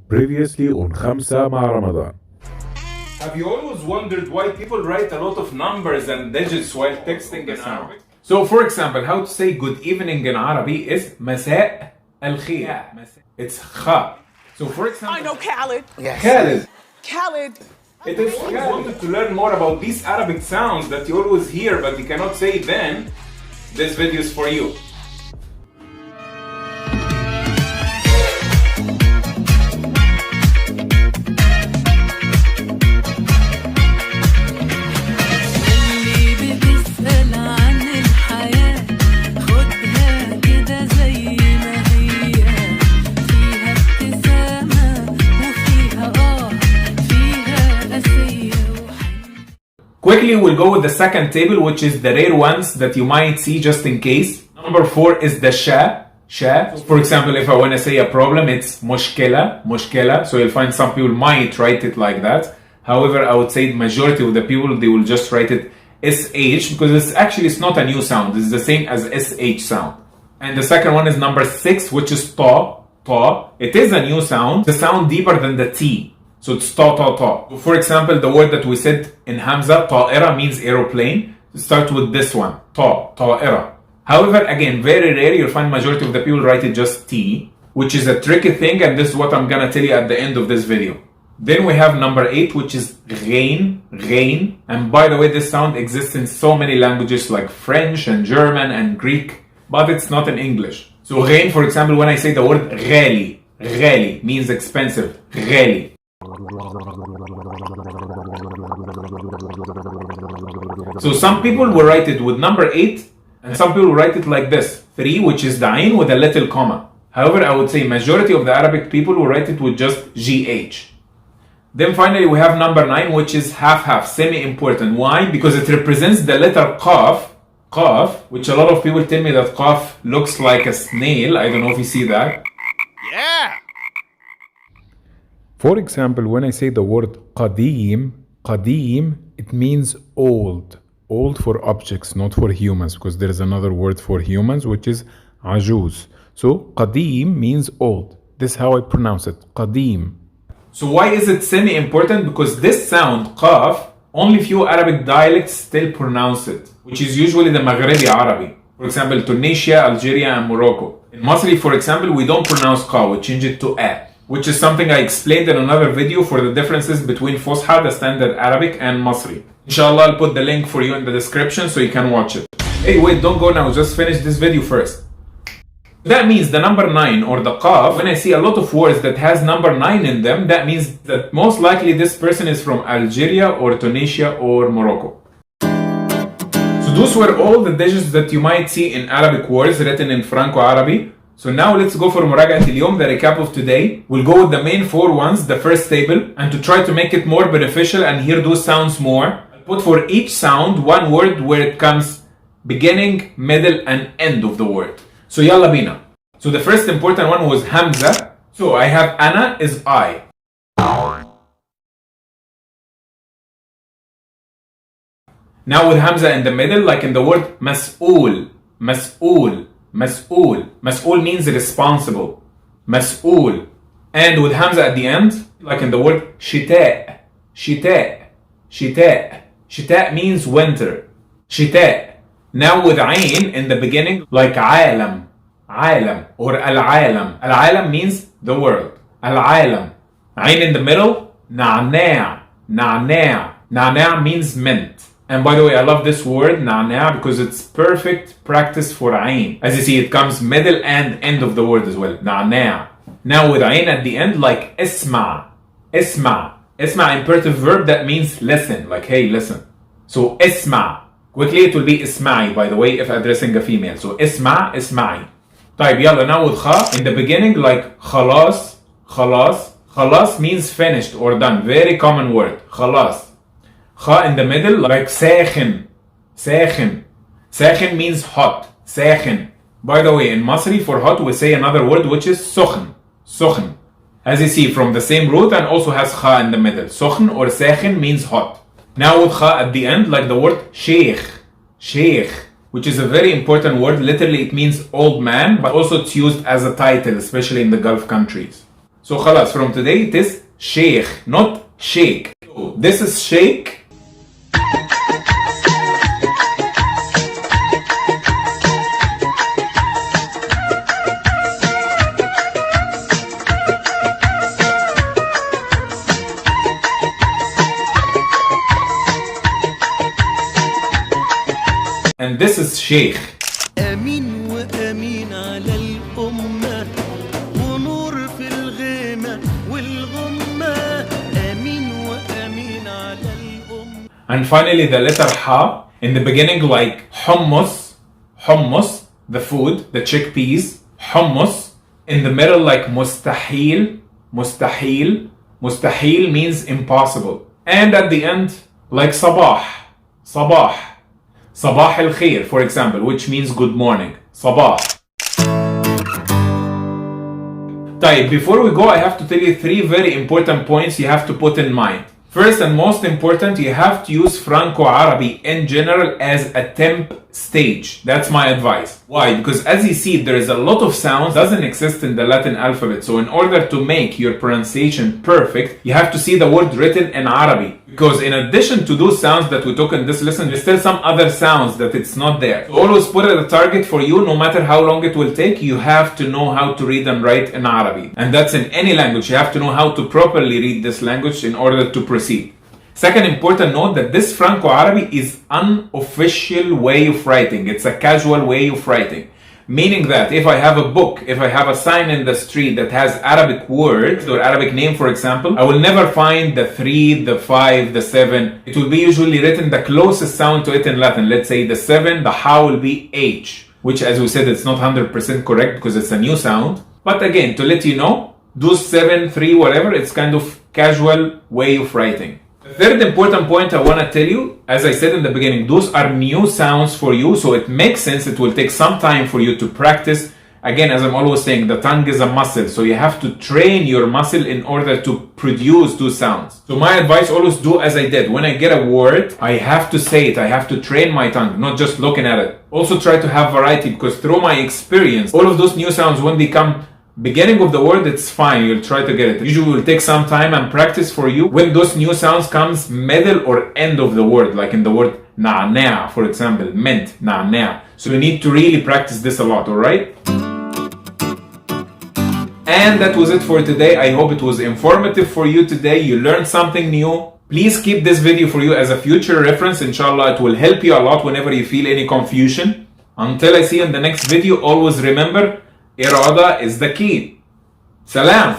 Previously on خمسة مع رمضان. Have you always wondered why people write a lot of numbers and digits while texting in Arabic? So for example, how to say good evening in Arabic is مساء الخير. It's kha. So for example, I know Khaled. Yes. Khaled. Khaled. If you wanted to learn more about these Arabic sounds that you always hear but you cannot say, then this video is for you. Quickly, we'll go with the second table, which is the rare ones that you might see just in case. Number 4 is the sha. For example, if I want to say a problem, it's mushkila. So you'll find some people might write it like that. However, I would say the majority of the people, they will just write it sh, because it's not a new sound. It's the same as sh sound. And the second one is number 6, which is ta. It is a new sound. The sound deeper than the t. So it's ta. For example, the word that we said in Hamza, ta'ira, means aeroplane. Start with this one, ta'ira. However, again, very rare, you'll find majority of the people write it just t, which is a tricky thing, and this is what I'm gonna tell you at the end of this video. Then we have number 8, which is ghain. And by the way, this sound exists in so many languages like French and German and Greek, but it's not in English. So ghain, for example, when I say the word ghali means expensive, ghali. So some people will write it with number 8, and some people write it like this, 3, which is the ain with a little comma. However, I would say majority of the Arabic people will write it with just gh. Then finally we have number 9, which is half, semi-important. Why? Because it represents the letter qaf, which a lot of people tell me that qaf looks like a snail. I don't know if you see that. Yeah! For example, when I say the word qadim, it means old. Old for objects, not for humans, because there is another word for humans, which is ajuz. So qadim means old. This is how I pronounce it, qadim. So why is it semi-important? Because this sound, qaf, only few Arabic dialects still pronounce it, which is usually the Maghrebi Arabic. For example, Tunisia, Algeria, and Morocco. In Masri, for example, we don't pronounce qa, we change it to a, which is something I explained in another video for the differences between Fusha, the standard Arabic, and Masri. Inshallah, I'll put the link for you in the description so you can watch it. Hey, wait, don't go now, just finish this video first. That means the number 9 or the qaf, when I see a lot of words that has number 9 in them, that means that most likely this person is from Algeria or Tunisia or Morocco. So those were all the digits that you might see in Arabic words written in Franco-Arabic. So now let's go for Muraga'at al-Yawm, the recap of today. We'll go with the main 4 ones, the first table, and to try to make it more beneficial and hear those sounds more, I'll put for each sound one word where it comes beginning, middle, and end of the word. So yalla bina. So the first important one was Hamza. So I have ana is I. Now with Hamza in the middle, like in the word mas'ul. Mas'ul means responsible. Mas'ul. And with Hamza at the end, like in the word shita. Shita means winter. Shita. Now with ayn in the beginning, like alam or al-alam. Al-alam means the world. Al-alam. Ayn in the middle, na'na'. Na'na' means mint. And by the way, I love this word, na'na', because it's perfect practice for ayn. As you see, it comes middle and end of the word as well. Na'na'. Now with ayn at the end, like isma'. Imperative verb that means listen, like hey, listen. So isma'. Quickly, it will be isma'i, by the way, if addressing a female. So isma'i. طيب يلا, now with kha in the beginning, like khalas. Khalas means finished or done. Very common word. Khalas. Kha in the middle, like sakhin. Sakhin means hot. Sakhin. By the way, in Masri for hot we say another word which is sukhin. As you see, from the same root and also has kha in the middle. Sukhin or sakhin means hot. Now with kha at the end, like the word sheikh, which is a very important word. Literally it means old man, but also it's used as a title, especially in the Gulf countries. So خلاص, from today it is sheikh, not shake. So this is shake. And this is sheikh. أمين وأمين على الأمة ونور في الغيمة والغمة أمين وأمين على الأمة. And finally the letter ha in the beginning, like hummus, hummus, the food, the chickpeas, hummus. In the middle, like mustahil, mustahil, mustahil means impossible. And at the end, like sabah, sabah, sabah al khair, for example, which means good morning, sabah. طيب, before we go, I have to tell you 3 very important points you have to put in mind. First and most important, you have to use Franco-Arabic in general as a temp stage. That's my advice. Why? Because as you see, there is a lot of sounds doesn't exist in the Latin alphabet. So in order to make your pronunciation perfect, you have to see the word written in Arabic. Because in addition to those sounds that we took in this lesson, there's still some other sounds that it's not there. So always put it a target for you, no matter how long it will take, you have to know how to read and write in Arabic. And that's in any language. You have to know how to properly read this language in order to proceed. Second important note that this Franco-Arabic is unofficial way of writing. It's a casual way of writing. Meaning that if I have a book, if I have a sign in the street that has Arabic words or Arabic name, for example, I will never find the 3, the 5, the 7. It will be usually written the closest sound to it in Latin. Let's say the 7, the ha will be H, which as we said, it's not 100% correct because it's a new sound. But again, to let you know, those 7, 3, whatever, it's kind of casual way of writing. The third important point I want to tell you, as I said in the beginning, those are new sounds for you, so it makes sense. It will take some time for you to practice. Again, as I'm always saying, the tongue is a muscle, so you have to train your muscle in order to produce those sounds. So my advice, always do as I did. When I get a word, I have to say it. I have to train my tongue, not just looking at it. Also try to have variety, because through my experience, all of those new sounds, when they come beginning of the word, it's fine, you'll try to get it. Usually will take some time and practice for you. When those new sounds comes middle or end of the word, like in the word na'na, for example, mint, na'na. So you need to really practice this a lot, alright? And that was it for today. I hope it was informative for you today. You learned something new. Please keep this video for you as a future reference. Inshallah, it will help you a lot whenever you feel any confusion. Until I see you in the next video, always remember, Irada is the key. Salam.